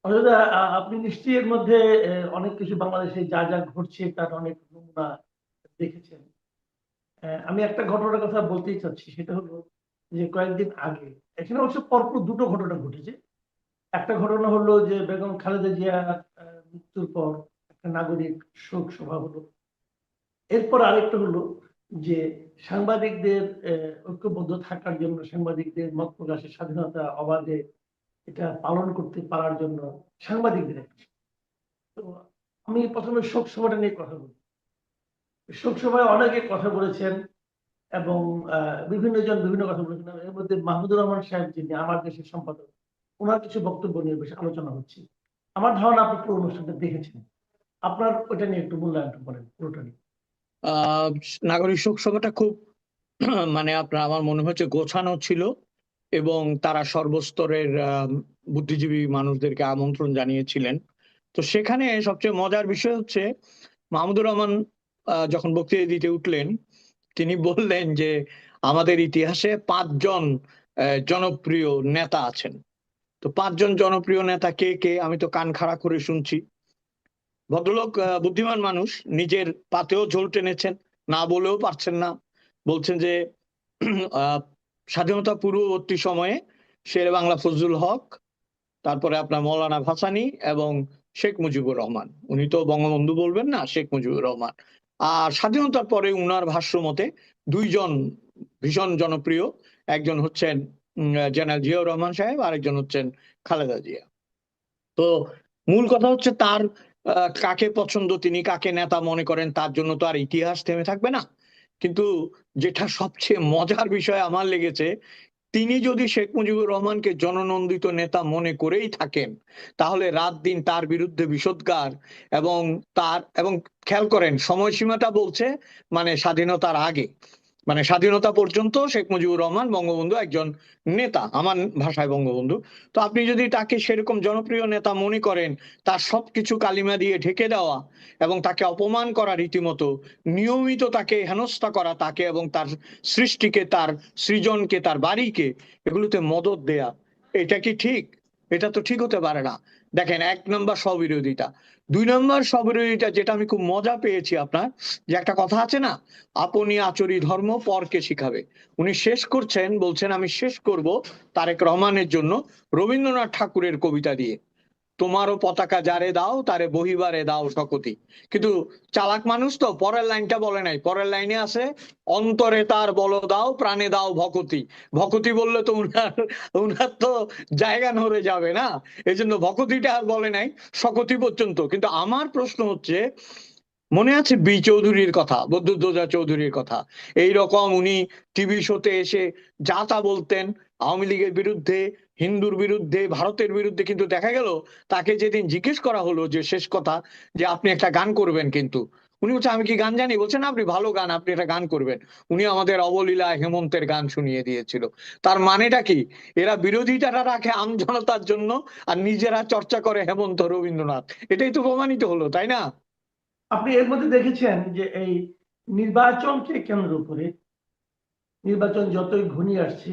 অযোধ্যা, আপনি নিশ্চয়ই এর মধ্যে অনেক কিছু বাংলাদেশে যা যা ঘটছে তার অনেক নমুনা দেখেছেন। আমি একটা ঘটনার কথা বলতেই চাচ্ছি, সেটা হলো যে কয়েকদিন আগে এখানে অবশ্য পরপর দুটো ঘটনা ঘটেছে। একটা ঘটনা হলো যে বেগম খালেদা জিয়া মৃত্যুর পর একটা নাগরিক শোক সভা হলো। এরপর আরেকটা হলো যে সাংবাদিকদের ঐক্যবদ্ধ থাকার জন্য, সাংবাদিকদের মত প্রকাশের স্বাধীনতা অবাধে এটা পালন করতে পারার জন্য সাংবাদিকদের একটা। তো আমি প্রথমে শোক সভাটা নিয়ে কথা বলি। শোক সভায় অনেকে কথা বলেছেন এবং বিভিন্ন জন বিভিন্ন কথা বলেছেন। এর মধ্যে মাহমুদুর রহমান সাহেব, যিনি আমার দেশের সম্পাদক, ওনার কিছু বক্তব্য নিয়ে বেশ আলোচনা হচ্ছে। আমার ধারণা আপনি পুরো অনুষ্ঠানটা দেখেছেন। আপনার ওইটা নিয়ে একটু মূল্যায়ন করেন পুরোটা নিয়ে। আহ নাগরিক শোক সভাটা খুব মানে আপনার আমার মনে হচ্ছে গোছানো ছিল, এবং তারা সর্বস্তরের বুদ্ধিজীবী মানুষদেরকে আমন্ত্রণ জানিয়েছিলেন। তো সেখানে সবচেয়ে মজার বিষয় হচ্ছে মাহমুদুর রহমান যখন বক্তৃতা দিতে উঠলেন, তিনি বললেন যে আমাদের ইতিহাসে পাঁচজন জনপ্রিয় নেতা আছেন। তো পাঁচজন জনপ্রিয় নেতা কে কে, আমি তো কান খাড়া করে শুনছি। ভদ্রলোক বুদ্ধিমান মানুষ, নিজের পাতেও ঝোল টেনেছেন, না বলেও পারছেন না। বলছেন যে আহ, স্বাধীনতা পূর্ববর্তী সময়ে শেরে বাংলা ফজলুল হক, তারপরে আপনার মৌলানা ভাসানী এবং শেখ মুজিবুর রহমান। উনি তো বঙ্গবন্ধু বলবেন না, শেখ মুজিবুর রহমান। আর স্বাধীনতার পরে উনার ভাষ্য মতে দুইজন ভীষণ জনপ্রিয়, একজন হচ্ছেন জেনারেল জিয়াউর রহমান সাহেব, আরেকজন হচ্ছেন খালেদা জিয়া। তো মূল কথা হচ্ছে তার কাকে পছন্দ, তিনি কাকে নেতা মনে করেন, তার জন্য তো আর ইতিহাস থেমে থাকবে না। কিন্তু যেটা সবচেয়ে মজার বিষয় আমার লেগেছে, তিনি যদি শেখ মুজিবুর রহমানকে জননন্দিত নেতা মনে করেই থাকেন, তাহলে রাত দিন তার বিরুদ্ধে বিষোদ্গার এবং খেয়াল করেন সময়সীমাটা বলছে মানে স্বাধীনতার আগে, মানে স্বাধীনতা পর্যন্ত শেখ মুজিবুর রহমান বঙ্গবন্ধু একজন নেতা, আমার ভাষায় বঙ্গবন্ধু। তো আপনি যদি তাকে সেরকম জনপ্রিয় নেতা মনে করেন, তার সবকিছু কালিমা দিয়ে ঢেকে দেওয়া এবং তাকে অপমান করা, রীতিমতো নিয়মিত তাকে হেনস্থা করা, তাকে এবং তার সৃষ্টিকে, তার সৃজনকে, তার বাড়িকে, এগুলোতে মদদ দেয়া, এটা কি ঠিক? এটা তো ঠিক হতে পারে না। দেখেন, এক নম্বর স্ববিরোধিতা। দুই নম্বর স্ববিরোধিতা, যেটা আমি খুব মজা পেয়েছি আপনার, যে একটা কথা আছে না, আপনি আচরি ধর্ম পরকে শিখাবে। উনি শেষ করছেন, বলছেন আমি শেষ করব তারেক রহমানের জন্য রবীন্দ্রনাথ ঠাকুরের কবিতা দিয়ে, তোমারও পতাকা যারে দাও তারে বহিবারে দাও শকতি। কিন্তু চালাক মানুষ তো পরের লাইনটা বলে নাই, পরের লাইনে আছে অন্তরে তার বল দাও প্রাণে দাও ভকতি। ভকতি বললে তো উনার উনার তো জায়গা নড়ে যাবে না, এই জন্য ভকতিটা আর বলে নাই, শকতি পর্যন্ত। কিন্তু আমার প্রশ্ন হচ্ছে, মনে আছে বি চৌধুরীর কথা, বদরুদ্দোজা চৌধুরীর কথা? এই রকম উনি টিভি শোতে এসে যা তা বলতেন, আওয়ামী লীগের বিরুদ্ধে, হিন্দুর বিরুদ্ধে, ভারতের বিরুদ্ধে। কিন্তু দেখা গেল তাকে যেদিন জিজ্ঞেস করা হলো যে শেষ কথা, যে আপনি একটা গান করবেন, কিন্তু উনি বলছেন আমি কি গান জানি? বলছেন আপনি ভালো গান, আপনি একটা গান করবেন। উনি আমাদের অবলীলা হেমন্তের গান শুনিয়ে দিয়েছিল। তার মানেটা কি? এরা বিরোধিতাটা রাখে আমজনতার জন্য, আর নিজেরা চর্চা করে হেমন্ত রবীন্দ্রনাথ। এটাই তো প্রমাণিত হলো, তাই না? আপনি এর মধ্যে দেখেছেন যে এই নির্বাচনকে কেন্দ্র করে, নির্বাচন যতই ঘনিয়ে আসছে,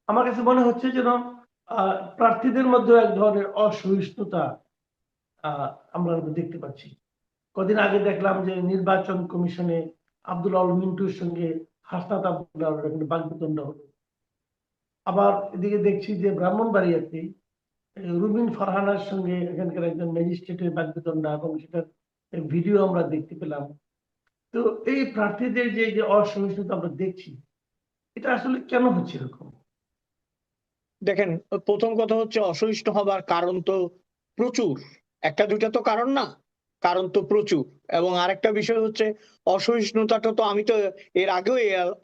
আমার কাছে মনে হচ্ছে যেন প্রার্থীদের মধ্যে এক ধরনের অসহিষ্ণুতা আহ, আমরা দেখতে পাচ্ছি। কদিন আগে দেখলাম যে নির্বাচন কমিশনে আব্দুল আল মিন্টুর সঙ্গে হাসনাত আব্দুল্লাহর একটা বাগবিতণ্ডা হলো। আবার এদিকে দেখছি যে ব্রাহ্মণবাড়িয়াতে রুবিন ফারহানার সঙ্গে এখানকার একজন ম্যাজিস্ট্রেটের বাগবিতণ্ডা, এবং সেটার ভিডিও আমরা দেখতে পেলাম। তো এই প্রার্থীদের যে যে অসহিষ্ণুতা আমরা দেখছি, এটা আসলে কেন হচ্ছে এরকম? দেখেন, প্রথম কথা হচ্ছে অসহিষ্ণু হবার কারণ তো প্রচুর, একটা দুইটা তো কারণ না, কারণ তো প্রচুর। এবং আরেকটা বিষয় হচ্ছে, অসহিষ্ণুতাটা তো আমি তো এর আগেও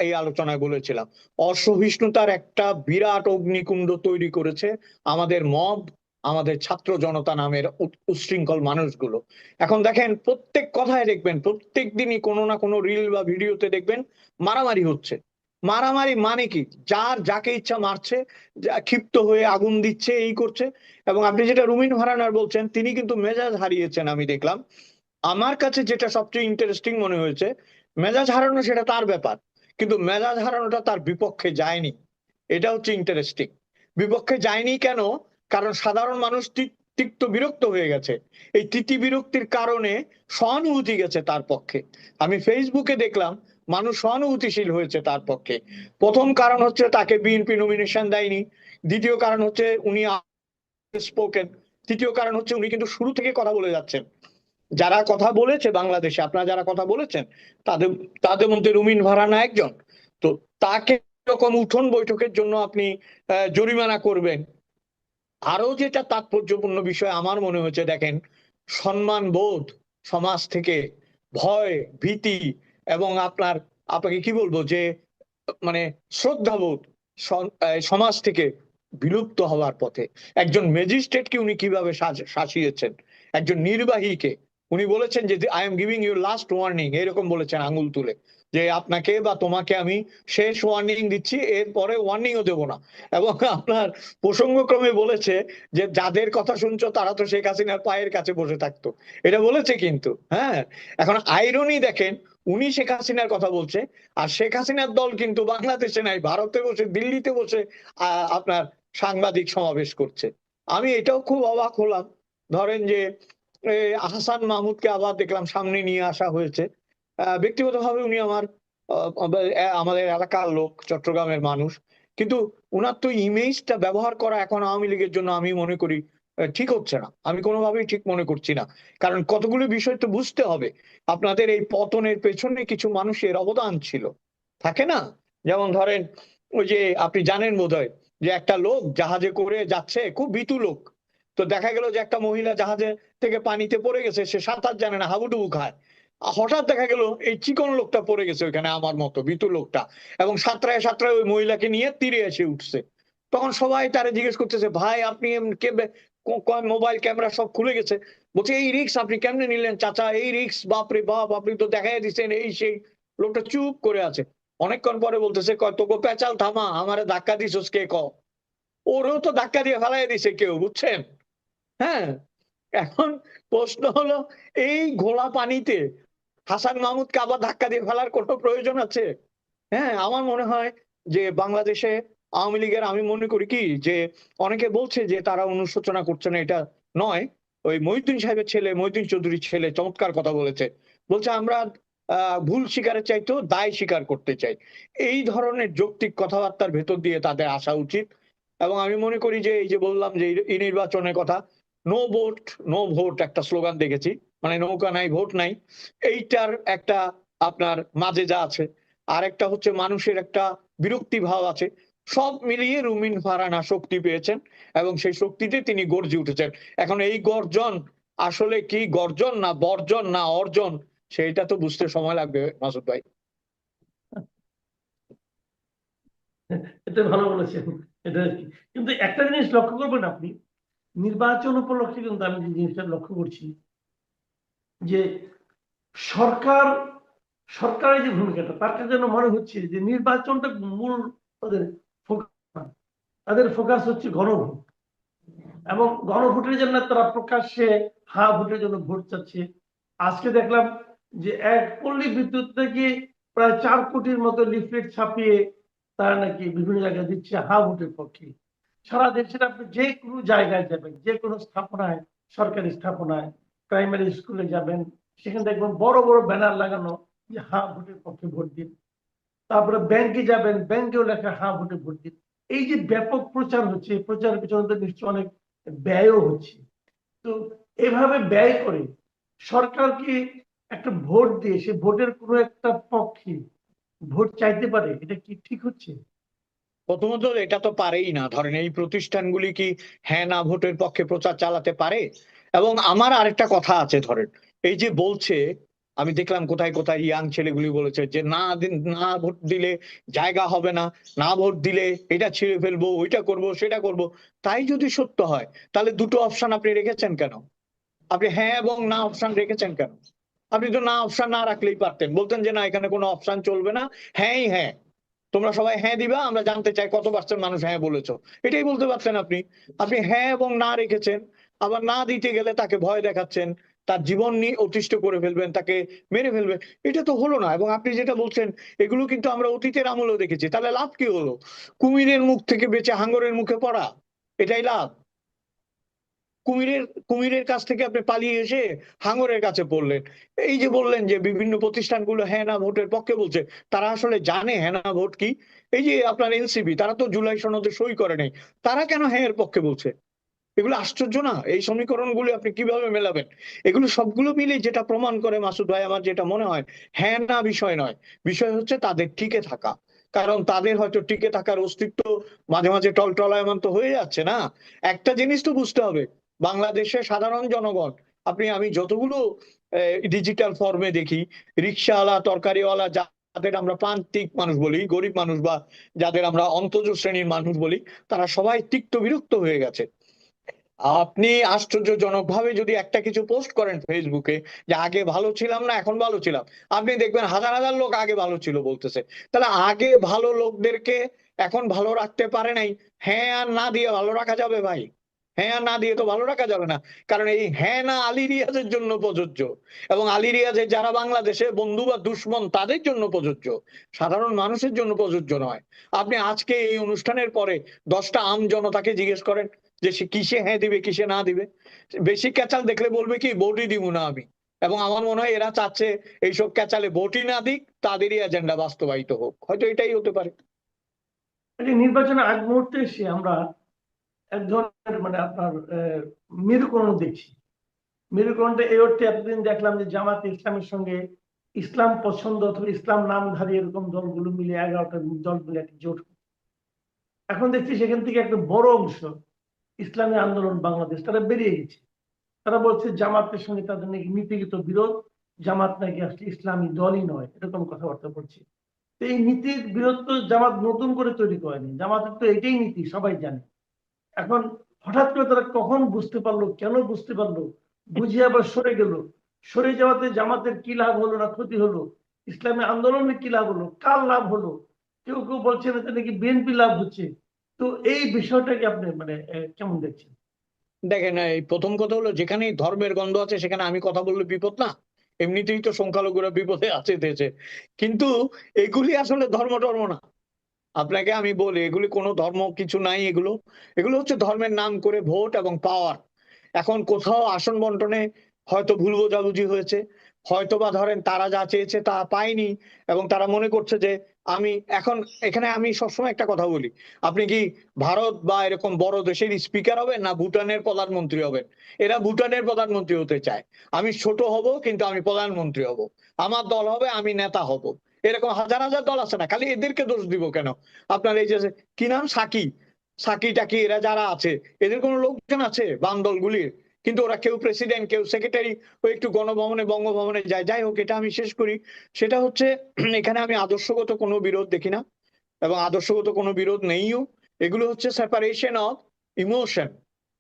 এই আলোচনায় বলেছিলাম, অসহিষ্ণুতার একটা বিরাট অগ্নিকুণ্ড তৈরি করেছে আমাদের মব, আমাদের ছাত্র জনতা নামের উচ্ছৃঙ্খল মানুষগুলো। এখন দেখেন, প্রত্যেক কথায় দেখবেন, প্রত্যেক দিনই কোনো না কোনো রিল বা ভিডিওতে দেখবেন মারামারি হচ্ছে। মারামারি মানে কি? যার যাকে ইচ্ছা মারছে, ক্ষিপ্ত হয়ে আগুন দিচ্ছে, এই করছে। এবং আপনি যেটা রুমিন ফারহানার বলছেন, তিনি কিন্তু মেজাজ হারিয়েছেন আমি দেখলাম। আমার কাছে যেটা সবচেয়ে ইন্টারেস্টিং মনে হয়েছে, মেজাজ হারানো সেটা তার ব্যাপার, কিন্তু মেজাজ হারানোটা তার বিপক্ষে যায়নি। এটা হচ্ছে ইন্টারেস্টিং। বিপক্ষে যায়নি কেন? কারণ সাধারণ মানুষ ঠিক তিক্ত বিরক্ত হয়ে গেছে। এই তিতি বিরক্তির কারণে সহানুভূতি গেছে তার পক্ষে। আমি ফেসবুকে দেখলাম মানুষ সহানুভূতিশীল হয়েছে তার পক্ষে। প্রথম কারণ হচ্ছে তাকে বিএনপি নমিনেশন দেয়নি, দ্বিতীয় কারণ হচ্ছে উনি স্পোকেন, তৃতীয় কারণ হচ্ছে উনি কিন্তু শুরু থেকে কথা বলে যাচ্ছেন। যারা কথা বলেছে বাংলাদেশে, আপনারা যারা কথা বলেছেন তাদের তাদের মধ্যে রুমিন ভারানা একজন। তো তাকে এরকম উঠোন বৈঠকের জন্য আপনি জরিমানা করবেন। আরো যেটা তাৎপর্যপূর্ণ বিষয় আমার মনে হচ্ছে, দেখেন, সম্মান বোধ সমাজ থেকে, ভয় ভীতি এবং আপনাকে কি বলবো যে মানে শ্রদ্ধাবোধ সমাজ থেকে বিলুপ্ত হওয়ার পথে। একজন ম্যাজিস্ট্রেটকে উনি কিভাবে শাসিয়েছেন, একজন নির্বাহীকে। উনি বলেছেন যে I am giving you last warning, এরকম বলেছেন আঙুল তুলে, যে আপনাকে বা তোমাকে আমি শেষ ওয়ার্নিং দিচ্ছি, এরপরে ওয়ার্নিংও দেবো না। এবং আপনার প্রসঙ্গক্রমে বলেছে যে যাদের কথা শুনছো তারা তো শেখ হাসিনার পায়ের কাছে বসে থাকতো, এটা বলেছে কিন্তু। হ্যাঁ, এখন আইরনি দেখেন, উনি শেখ হাসিনার কথা বলছে, আর শেখ হাসিনার দল কিন্তু বাংলাদেশে নাই, ভারতে বসে, দিল্লিতে বসে আপনার সাংবাদিক সমাবেশ করছে। আমি এটাও খুব অবাক হলাম। ধরেন যে হাসান মাহমুদকে আবার দেখলাম সামনে নিয়ে আসা হয়েছে। ব্যক্তিগতভাবে উনি আমাদের এলাকার লোক, চট্টগ্রামের মানুষ, কিন্তু উনার তো ইমেজটা ব্যবহার করা এখন আওয়ামী লীগের জন্য আমি মনে করি ঠিক হচ্ছে না। আমি কোনোভাবেই ঠিক মনে করছি না, কারণ কতগুলো বিষয় তো বুঝতে হবে। আপনাদের এই পতনের পেছনে কিছু মানুষের অবদান ছিল, থাকে না? যেমন ধরেন, ওই যে আপনি জানেন বোধহয় যে একটা লোক জাহাজে করে যাচ্ছে, খুব ভীতু লোক, তো দেখা গেল যে একটা মহিলা জাহাজে থেকে পানিতে পড়ে গেছে, সে সাঁতার জানে না, হাবুডুবু খায়। হঠাৎ দেখা গেল এই চিকন লোকটা পড়ে গেছে ওইখানে, আমার মতো ভীতু লোকটা, এবং সাঁতরায় সাঁতরায় ওই মহিলাকে নিয়ে তীরে এসে উঠছে। তখন সবাই তারে জিজ্ঞেস করতেছে, ভাই আপনি মোবাইল ক্যামেরা সব খুলে গেছে, বলছে এই রিক্স আপনি কেমনে নিলেন চাচা, এই রিক্স বাপরে বাপ, আপনি তো দেখাই দিচ্ছেন এই সেই। লোকটা চুপ করে আছে। অনেকক্ষণ পরে বলতেছে, কয় তোকে পেঁচাল থামা, আমারে ধাক্কা দিছস কে ক। ওরেও তো ধাক্কা দিয়ে ফেলাই দিছে কেউ, বুঝছেন? হ্যাঁ, এখন প্রশ্ন হলো, এই ঘোলা পানিতে হাসান মাহমুদকে আবার ধাক্কা দিয়ে ফেলার কোনো প্রয়োজন আছে? হ্যাঁ, আমার মনে হয় যে বাংলাদেশে আওয়ামী লীগের, আমি মনে করি কি যে অনেকে বলছে যে তারা অনুশোচনা করছে না, এটা নয়। ওই মহিউদ্দিন সাহেবের ছেলে, মহিউদ্দিন চৌধুরীর ছেলে চমৎকার কথা বলেছে, বলছে আমরা ভুল স্বীকারের চাইতেও দায় স্বীকার করতে চাই। এই ধরনের যৌক্তিক কথাবার্তার ভেতর দিয়ে তাদের আসা উচিত। এবং আমি মনে করি যে এই যে বললাম যে এই নির্বাচনের কথা, নো ভোট নো ভোট একটা স্লোগান দেখেছি, মানে নৌকা নাই ভোট নাই, এইটার একটা আপনার মাঝে যা আছে, আর একটা হচ্ছে মানুষের একটা বিরক্তি ভাব আছে। সব মিলিয়ে রুমিন ফারহানা শক্তি পেয়েছেন এবং সেই শক্তিতে তিনি গর্জে উঠেছেন। এখন এই গর্জন আসলে কি গর্জন না বর্জন না অর্জন, সেইটা তো বুঝতে সময় লাগবে মাসুদ ভাই। এটা ভালো বলেছেন। এটা আর কি। কিন্তু একটা জিনিস লক্ষ্য করবেন আপনি, নির্বাচন উপলক্ষে কিন্তু আমি যে জিনিসটা লক্ষ্য করছি যে সরকার সরকারের যে ভূমিকাটা, তার কাছে যেন মনে হচ্ছে যে নির্বাচনটা মূল তাদের ফোকাস না। তাদের ফোকাস হচ্ছে গণভোট, এবং গণভোটের জন্য তারা প্রকাশ্যে হা ভোটের জন্য ভোট চাচ্ছে। আজকে দেখলাম যে এক পল্লী বিদ্যুৎ থেকে প্রায় 4 কোটির মতো লিফলেট ছাপিয়ে তারা নাকি বিভিন্ন জায়গায় দিচ্ছে হা ভোটের পক্ষে। সারা দেশের আপনি যে কোনো জায়গায় যাবেন, যে কোনো স্থাপনায়, সরকারি স্থাপনায়, প্রাইমারি স্কুলে যাবেন, সেখানে দেখবেন বড় বড় ব্যানার লাগানো যে হা ভোটের পক্ষে ভোট দিন। তারপরে ব্যাংকে যাবেন, ব্যাংকেও লেখা হা ভোটে ভোট দিন। এই যে ব্যাপক প্রচার হচ্ছে, এই প্রচারের পিছনে তো নিশ্চয়ই অনেক ব্যয়ও হচ্ছে। তো এভাবে ব্যয় করে সরকার কি একটা ভোট দিয়ে সে ভোটের কোনো একটা পক্ষে ভোট চাইতে পারে? এটা কি ঠিক হচ্ছে? প্রথমত এটা তো পারেই না। ধরেন এই প্রতিষ্ঠানগুলি কি হ্যাঁ না ভোটের পক্ষে প্রচার চালাতে পারে? এবং আমার আরেকটা কথা আছে, ধরেন এই যে বলছে, আমি দেখলাম কোথায় কোথায় ইয়াং ছেলেগুলি বলেছে যে না ভোট দিলে জায়গা হবে না, না ভোট দিলে এটা ছিঁড়ে ফেলবো, ওইটা করব সেটা করব। তাই যদি সত্য হয়, তাহলে দুটো অপশন আপনি রেখেছেন কেন? আপনি হ্যাঁ এবং না অপশন রেখেছেন কেন? আপনি তো না অপশন না রাখলেই পারতেন, বলতেন যে না এখানে কোনো অপশন চলবে না, হ্যাঁই হ্যাঁ, তোমরা সবাই হ্যাঁ দিবা, আমরা জানতে চাই কত পার্সেন্ট মানুষ হ্যাঁ বলেছো, এটাই বলতে পারছেন আপনি। আপনি হ্যাঁ এবং না রেখেছেন, আবার না দিতে গেলে তাকে ভয় দেখাচ্ছেন, তার জীবন নিয়ে অতিষ্ঠ করে ফেলবেন, তাকে মেরে ফেলবেন। এটা তো হলো না। এবং আপনি যেটা বলছেন এগুলো কিন্তু আমরা অতীতের আমলেও দেখেছি, তাহলে লাভ কি হলো? কুমিরের মুখ থেকে বেঁচে হাঙ্গরের মুখে পড়া, এটাই লাভ? কুমিরের কুমিরের কাছ থেকে আপনি পালিয়ে এসে হাঙরের কাছে পড়লেন। এই যে বললেন যে বিভিন্ন প্রতিষ্ঠানগুলো হ্যাঁ না ভোটের পক্ষে বলছে, তারা আসলে জানে হ্যাঁ না ভোট কি? এই যে আপনার এনসিপি, তারা তো জুলাই সনদে সই করে নাই, তারা কেন হ্যাঁ এর পক্ষে বলছে? এগুলো আশ্চর্য না? এই সমীকরণগুলো আপনি কিভাবে মেলাবেন? এগুলো সবগুলো মিলে যেটা প্রমাণ করে মাসুদ ভাই, আমার যেটা মনে হয়, হ্যাঁ না বিষয় নয়, বিষয় হচ্ছে তাদের টিকে থাকা। কারণ তাদের হয়তো টিকে থাকার অস্তিত্ব মাঝে মাঝে টলটলায়মান তো হয়ে যাচ্ছে না। একটা জিনিস তো বুঝতে হবে, বাংলাদেশের সাধারণ জনগণ, আমি যতগুলো ডিজিটাল ফর্মে দেখি, রিক্সাওয়ালা, তরকারিওয়ালা, যাদের আমরা প্রান্তিক মানুষ বলি, গরিব মানুষ, বা যাদের আমরা অন্তঃজ শ্রেণীর মানুষ বলি, তারা সবাই তিক্ত বিরক্ত হয়ে গেছে। আপনি আশ্চর্যজনক ভাবে যদি একটা কিছু পোস্ট করেন ফেসবুকে যে আগে ভালো ছিলাম না এখন ভালো ছিলাম, আপনি দেখবেন হাজার হাজার লোক আগে ভালো ছিল বলতেছে। তাহলে আগে ভালো লোকদেরকে এখন ভালো রাখতে পারে নাই, হ্যাঁ আর না দিয়ে ভালো রাখা যাবে ভাই? হ্যাঁ আর না দিয়ে তো ভালো রাখা যাবে না। কারণ এই হ্যাঁ না আলী রিয়াজের জন্য প্রযোজ্য, এবং আলী রিয়াজের যারা বাংলাদেশে বন্ধু বা দুশ্মন তাদের জন্য প্রযোজ্য, সাধারণ মানুষের জন্য প্রযোজ্য নয়। আপনি আজকে এই অনুষ্ঠানের পরে 10টা আম জনতাকে জিজ্ঞেস করেন যে সে কিসে হ্যাঁ দিবে কিসে না দিবে, বেশি ক্যাচাল দেখলে বলবে কি ভোটই দিব না আমি। এবং আমার মনে হয় এরা চাচ্ছে এইসব ক্যাচালে ভোটই না দিক, তাদেরই এজেন্ডা বাস্তবায়িত হোক, হয়তো এটাই হতে পারে। এই যে নির্বাচনের আগ মুহূর্তে এসে আমরা এক ধরনের মানে আপনার মেরুকরণ দেখছি। মেরুকরণটা এই অর্থে এতদিন দেখলাম যে জামাত ইসলামের সঙ্গে ইসলাম পছন্দ অথবা ইসলাম নামধারী এরকম দলগুলো মিলে 11টা দল মিলে একটা জোট। এখন দেখছি সেখান থেকে একটা বড় অংশ ইসলামী আন্দোলন বাংলাদেশ তারা বেরিয়ে গেছে। তারা বলছে জামাতের সঙ্গে তাদের নাকি নীতিগত বিরোধ, জামাত নাকি আসলে ইসলামী দলই নয়, এরকম কথাবার্তা বলছে। তো এই নীতির বিরোধ তো জামাত নতুন করে তৈরি করেনি, জামাতের তো এটাই নীতি, সবাই জানে। এখন হঠাৎ করে তারা কখন বুঝতে পারলো, কেন বুঝতে পারলো, বুঝে আবার সরে গেল। সরে যাওয়াতে জামাতের কি লাভ হলো না ক্ষতি হলো, ইসলামী আন্দোলনের কি লাভ হলো, কার লাভ হলো? কেউ কেউ বলছেন এতে নাকি বিএনপি লাভ হচ্ছে। তো এই বিষয়টাকে আপনি মানে কেমন দেখছেন? দেখেন, এই প্রথম কথা হলো, যেখানেই ধর্মের গন্ধ আছে সেখানে আমি কথা বললে বিপদ না? এমনিতেই তো সংখ্যালঘুরা বিপদে আছে দেশে। কিন্তু এগুলি আসলে ধর্ম টর্ম না। আপনাকে আমি বলি, এগুলি কোনো ধর্ম কিছু নাই। এগুলো এগুলো হচ্ছে ধর্মের নাম করে ভোট এবং পাওয়ার। এখন কোথাও আসন বন্টনে হয়তো ভুল বোঝাবুঝি হয়েছে, হয়তো বা ধরেন তারা যা চেয়েছে তা পায়নি, এবং তারা মনে করছে যে আমি এখন এখানে, আমি সবসময় একটা কথা বলি, আপনি কি ভারত বা এরকম বড় দেশের স্পিকার হবেন না ভুটানের প্রধানমন্ত্রী হবেন? এরা ভুটানের প্রধানমন্ত্রী হতে চায়। আমি ছোট হব কিন্তু আমি প্রধানমন্ত্রী হব, আমার দল হবে, আমি নেতা হব। এরকম হাজার হাজার দল আছে না, খালি এদেরকে দোষ দিব কেন? আপনার এই যে কি নাম, সাকি, সাকি টাকি, এরা যারা আছে, এদের কোনো লোকজন আছে বাম দলগুলির? কিন্তু ওরা কেউ প্রেসিডেন্ট, কেউ সেক্রেটারি, ও একটু গণভবনে বঙ্গভবনে যায়। যাই হোক, এটা আমি শেষ করি। সেটা হচ্ছে এখানে আমি আদর্শগত কোনো বিরোধ দেখি না, এবং আদর্শগত কোনো বিরোধ নেইও। এগুলো হচ্ছে সেপারেশন অফ ইমোশন,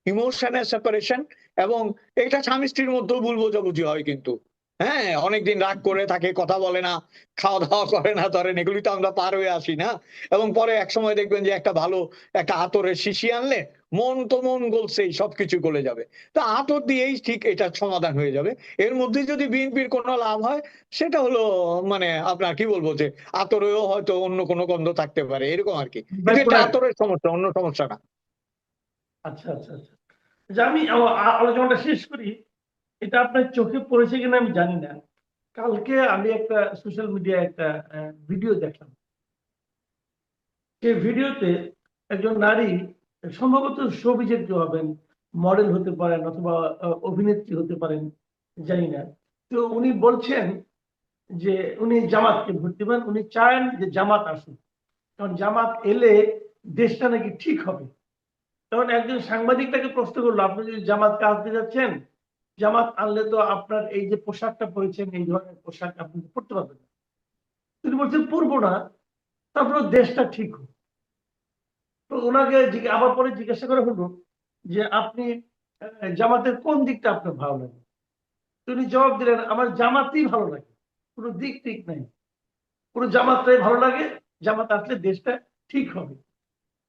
ইমোশনের সেপারেশন। এবং এটা স্বামী স্ত্রীর মধ্যেও ভুল বোঝাবুঝি হয় কিন্তু। হ্যাঁ, অনেকদিন রাগ করে থাকে, কথা বলে না, খাওয়া দাওয়া করে না, ধরেন এগুলি তো আমরা পার হয়ে আসি না? এবং পরে এক সময় দেখবেন যে একটা ভালো একটা আতরের শিশি আনলে মন তো মন গলছেই, সবকিছু গলে যাবে। তো আতর দিয়েই ঠিক এটা সমাধান হয়ে যাবে। এর মধ্যে যদি বিএনপির কোনো লাভ হয়, সেটা হলো মানে আপনার কি বলবো, যে আতরেও হয়তো অন্য কোনো গন্ধ থাকতে পারে, এরকম আর কি। কিন্তু এটা বাইপোলার। আতরের সমস্যা, অন্য সমস্যা না। আচ্ছা আচ্ছা আচ্ছা। যে আমি আলোচনাটা শেষ করি, এটা আপনার চোখে পড়েছে কিনা আমি জানি না। কালকে আমি একটা সোশ্যাল মিডিয়ায় একটা ভিডিও দেখলাম। সেই ভিডিওতে একজন নারী, সম্ভবত শোবিজের কেউ হবেন, মডেল হতে পারেন অথবা অভিনেত্রী হতে পারেন, জানি না। তো উনি বলছেন যে উনি জামাতকে ভোট দিবেন, উনি চান যে জামাত আসুক, কারণ জামাত এলে দেশটা নাকি ঠিক হবে। তখন একজন সাংবাদিক তাকে প্রশ্ন করলো, আপনি যদি জামাতকে আসতে যাচ্ছেন, জামাত আনলে তো আপনার এই যে পোশাকটা পরেছেন এই ধরনের পোশাক আপনি পরতে পারবেন না। তিনি বলছেন পরবো না, তারপরে দেশটা ঠিক হোক। তো ওনাকে আবার পরে জিজ্ঞাসা করা হলো যে আপনি জামাতের কোন দিকটা আপনার ভালো লাগে? তিনি জবাব দিলেন, আমার জামাতই ভালো লাগে, কোনো দিক ঠিক নাই, পুরো জামাতটাই ভালো লাগে, জামাত আসলে দেশটা ঠিক হবে।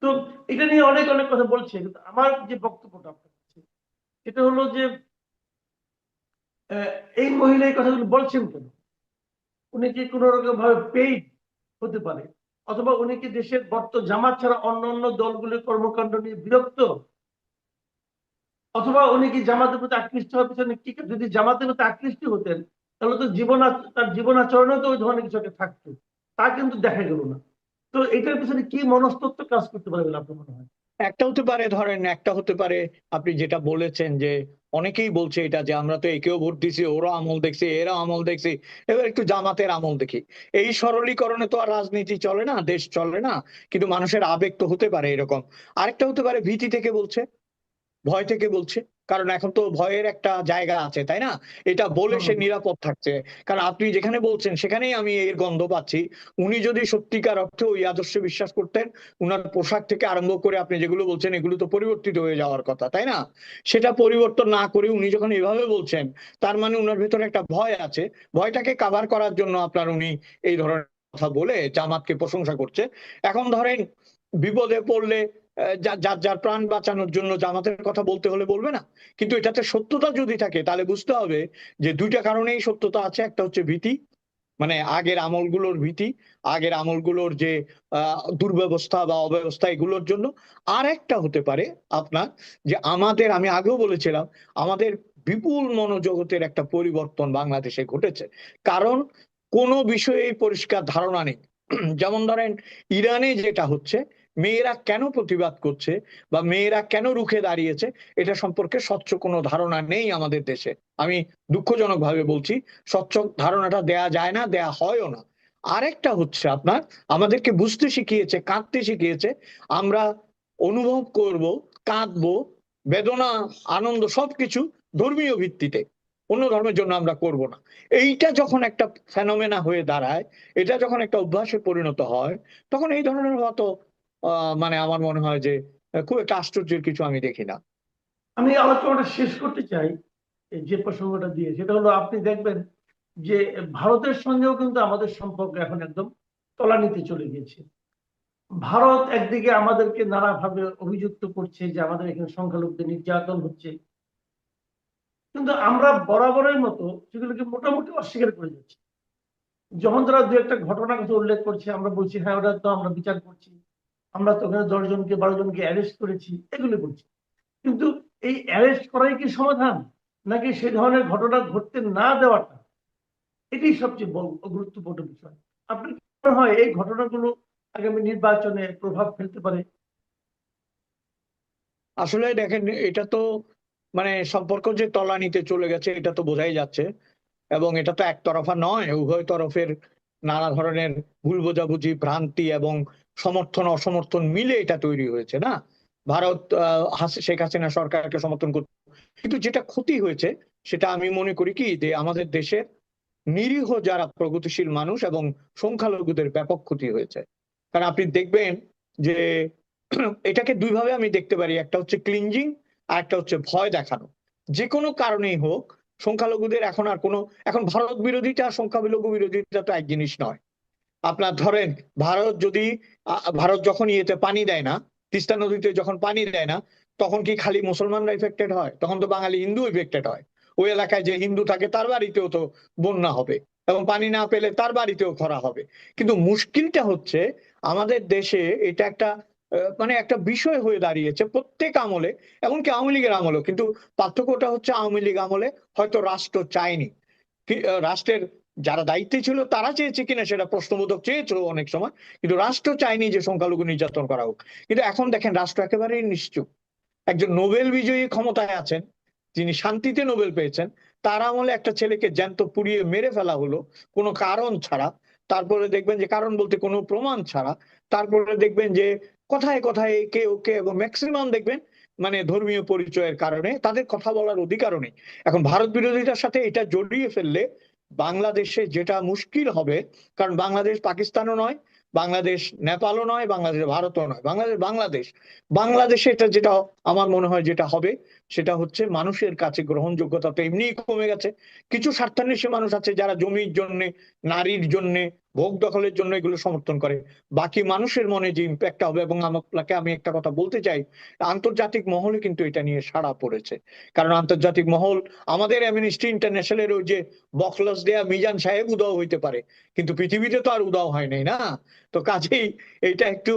তো এটা নিয়ে অনেক অনেক কথা বলছে, কিন্তু আমার যে বক্তব্যটা আপনার কাছে, এটা হলো যে এই মহিলা এই কথাগুলো বলছেন কেন? উনি কি কোন রকম ভাবে পেইড হতে পারে, অথবা উনি কি দেশের জামাত ছাড়া অন্য অন্য দলগুলির কর্মকাণ্ড নিয়ে বিরক্ত, অথবা উনি কি জামাতের প্রতি আকৃষ্ট হওয়ার পিছনে কি, যদি জামাতের প্রতি আকৃষ্ট হতেন তাহলে তো তার জীবন আচরণেও তো ওই ধরনের কিছু একটা থাকতো, তা কিন্তু দেখা গেল না। তো এটার পিছনে কি মনস্তত্ত্ব কাজ করতে পারে বলে আপনার মনে হয়? একটা হতে পারে, ধরেন একটা হতে পারে আপনি যেটা বলেছেন যে অনেকেই বলছে এটা যে আমরা তো একেও ভোট দিছি, ওরা আমল দেখছি, এরা আমল দেখছি, এবার একটু জামাতের আমল দেখি। এই সরলীকরণে তো আর রাজনীতি চলে না, দেশ চলে না। কিন্তু মানুষের আবেগ তো হতে পারে এরকম। আরেকটা হতে পারে ভীতি থেকে বলছে, ভয় থেকে বলছে। কারণ এখন তো ভয়ের একটা জায়গা আছে, তাই না? এটা বলে সে হুম। নিরাপদ থাকছে। কারণ আপনি যেখানে বলছেন সেখানেই আমি এর গন্ধ পাচ্ছি। উনি যদি সত্যিকার অর্থে ওই আদর্শে বিশ্বাস করতেন, উনার পোশাক থেকে আরম্ভ করে আপনি যেগুলো বলছেন এগুলো তো পরিবর্তিত হয়ে যাওয়ার কথা, তাই না? সেটা পরিবর্তন না করে উনি যখন এভাবে বলছেন, তার মানে উনার ভেতরে একটা ভয় আছে। ভয়টাকে কাভার করার জন্য আপনার উনি এই ধরনের কথা বলে জামাতকে প্রশংসা করছে। এখন ধরেন বিপদে পড়লে যার যার প্রাণ বাঁচানোর জন্য জামাতের কথা বলতে হলে বলবে না। কিন্তু এটাতে সত্যতা যদি থাকে তাহলে বুঝতে হবে যে দুইটা কারণেই সত্যতা আছে। একটা হচ্ছে ভীতি, মানে আগের আমলগুলোর ভীতি, আগের আমলগুলোর যে দুর্ব্যবস্থা বা অব্যবস্থা এগুলোর জন্য। আর একটা হতে পারে আপনার যে আমাদের, আমি আগেও বলেছিলাম, আমাদের বিপুল মনোজগতের একটা পরিবর্তন বাংলাদেশে ঘটেছে। কারণ কোনো বিষয়ে পরিষ্কার ধারণা নেই। যেমন ধরেন ইরানে যেটা হচ্ছে, মেয়েরা কেন প্রতিবাদ করছে বা মেয়েরা কেন রুখে দাঁড়িয়েছে, এটা সম্পর্কে স্বচ্ছ কোনো ধারণা নেই আমাদের দেশে। আমি দুঃখজনক ভাবে বলছি, স্বচ্ছ ধারণাটা দেয়া যায় না, দেয়া হয়ও না। আরেকটা হচ্ছে আপনার আমাদেরকে বুঝতে শিখিয়েছে, কাঁদতে শিখিয়েছে। আমরা অনুভব করব, কাঁদবো, বেদনা, আনন্দ সবকিছু ধর্মীয় ভিত্তিতে, অন্য ধর্মের জন্য আমরা করব না। এইটা যখন একটা ফেনোমেনা হয়ে দাঁড়ায়, এটা যখন একটা অভ্যাসে পরিণত হয়, তখন এই ধরনের হয়তো মানে আমার মনে হয় যে খুব একটা আশ্চর্যের কিছু আমি দেখি না। আমি আলোচনাটা শেষ করতে চাই এই যে প্রসঙ্গটা দিয়ে, সেটা হলো আপনি দেখবেন যে ভারতের সঙ্গেও কিন্তু আমাদের সম্পর্ক এখন একদম তলানিতে চলে গিয়েছে। ভারত একদিকে আমাদেরকে নানাভাবে অভিযুক্ত করছে যে আমাদের এখানে সংখ্যালঘুদের নির্যাতন হচ্ছে, কিন্তু আমরা বরাবরের মতো সেগুলোকে মোটামুটি অস্বীকার করে যাচ্ছি। যখন তারা দু একটা ঘটনার কথা উল্লেখ করছে আমরা বলছি হ্যাঁ ওটা তো আমরা বিচার করছি, আমরা তো ওখানে 10 জনকে 12 জনকে অ্যারেস্ট করেছি, এগুলো করছি। কিন্তু এই অ্যারেস্ট করাই কি সমাধান, নাকি সে ধরনের ঘটনা ঘটতে না দেওয়াটা এটাই সবচেয়ে বড় গুরুত্বপূর্ণ বিষয়? আপনার কি মনে হয় এই ঘটনাগুলো আগামী নির্বাচনে প্রভাব ফেলতে পারে? আসলে দেখেন, এটা তো মানে সম্পর্ক যে তলানিতে চলে গেছে এটা তো বোঝাই যাচ্ছে। এবং এটা তো একতরফা নয়, উভয় তরফের নানা ধরনের ভুল বোঝাবুঝি, ভ্রান্তি এবং সমর্থন অসমর্থন মিলে এটা তৈরি হয়েছে না। ভারত শেখ হাসিনা সরকারকে সমর্থন করত, কিন্তু যেটা ক্ষতি হয়েছে সেটা আমি মনে করি কি যে আমাদের দেশের নিরীহ যারা প্রগতিশীল মানুষ এবং সংখ্যালঘুদের ব্যাপক ক্ষতি হয়েছে। কারণ আপনি দেখবেন যে এটাকে দুইভাবে আমি দেখতে পারি, একটা হচ্ছে ক্লিনজিং আর একটা হচ্ছে ভয় দেখানো। যে কোনো কারণেই হোক সংখ্যালঘুদের এখন আর কোনো, এখন ভারত বিরোধিতা আর সংখ্যালঘু বিরোধিতা তো এক জিনিস নয়। আপনার ধরেন ভারত যদি ভারত যখন ইয়েতে পানি দেয় না, তিস্তা নদীতে যখন পানি দেয় না, তখন কি খালি মুসলমানরা ইফেক্টেড হয়? তখন তো বাঙালি হিন্দু ইফেক্টেড হয়। ওই এলাকায় যে হিন্দু থাকে তার বাড়িতেও তো বন্যা হবে, এবং পানি না পেলে তার বাড়িতেও খরা হবে। কিন্তু মুশকিলটা হচ্ছে আমাদের দেশে এটা একটা মানে একটা বিষয় হয়ে দাঁড়িয়েছে প্রত্যেক আমলে, এমনকি আওয়ামী লীগের আমলেও। কিন্তু পার্থক্যটা হচ্ছে আওয়ামী লীগ আমলে হয়তো রাষ্ট্র চায়নি, রাষ্ট্রের যারা দায়িত্বে ছিল তারা চেয়েছে কিনা সেটা প্রশ্নবোধক, চেয়েছিল অনেক সময়, কিন্তু রাষ্ট্র চায়নি যে সংখ্যালঘু নির্যাতন করা হোক। কিন্তু এখন দেখেন রাষ্ট্র একেবারেই নিশ্চুপ। একজন নোবেল বিজয়ী ক্ষমতায় আছেন, যিনি শান্তিতে নোবেল পেয়েছেন, তার আমলে একটা ছেলেকে জ্যান্ত পুড়িয়ে মেরে ফেলা হলো কোনো কারণ ছাড়া। তারপরে দেখবেন যে কারণ বলতে কোনো প্রমাণ ছাড়া। তারপরে দেখবেন যে কথায় কথায় একে ওকে, এবং ম্যাক্সিমাম দেখবেন মানে ধর্মীয় পরিচয়ের কারণে তাদের কথা বলার অধিকারও নেই। এখন ভারত বিরোধিতার সাথে এটা জড়িয়ে ফেললে বাংলাদেশে যেটা মুশকিল হবে, কারণ বাংলাদেশ পাকিস্তানও নয়, বাংলাদেশ নেপালও নয়, বাংলাদেশ ভারতও নয়, বাংলাদেশ বাংলাদেশ। বাংলাদেশে এটা যেটা আমার মনে হয় যেটা হবে সেটা হচ্ছে মানুষের কাছে গ্রহণযোগ্যতা তো এমনিই কমে গেছে। কিছু স্বার্থান্বেষী মানুষ আছে যারা জমির জন্য, নারীর জন্য, ভোগ দখলের জন্য এগুলো সমর্থন করে। বাকি মানুষের মনে যে ইম্প্যাক্টটা হবে, এবং আপনাকে আমি একটা কথা বলতে চাই, আন্তর্জাতিক মহলে কিন্তু এটা নিয়ে সাড়া পড়েছে। কারণ আন্তর্জাতিক মহল, আমাদের অ্যামনেস্টি ইন্টারন্যাশনালের ওই যে বকলস দেয়া মিজান সাহেব উদাও হইতে পারে, কিন্তু পৃথিবীতে তো আর উদাও হয় নাই না। তো কাজেই এটা একটু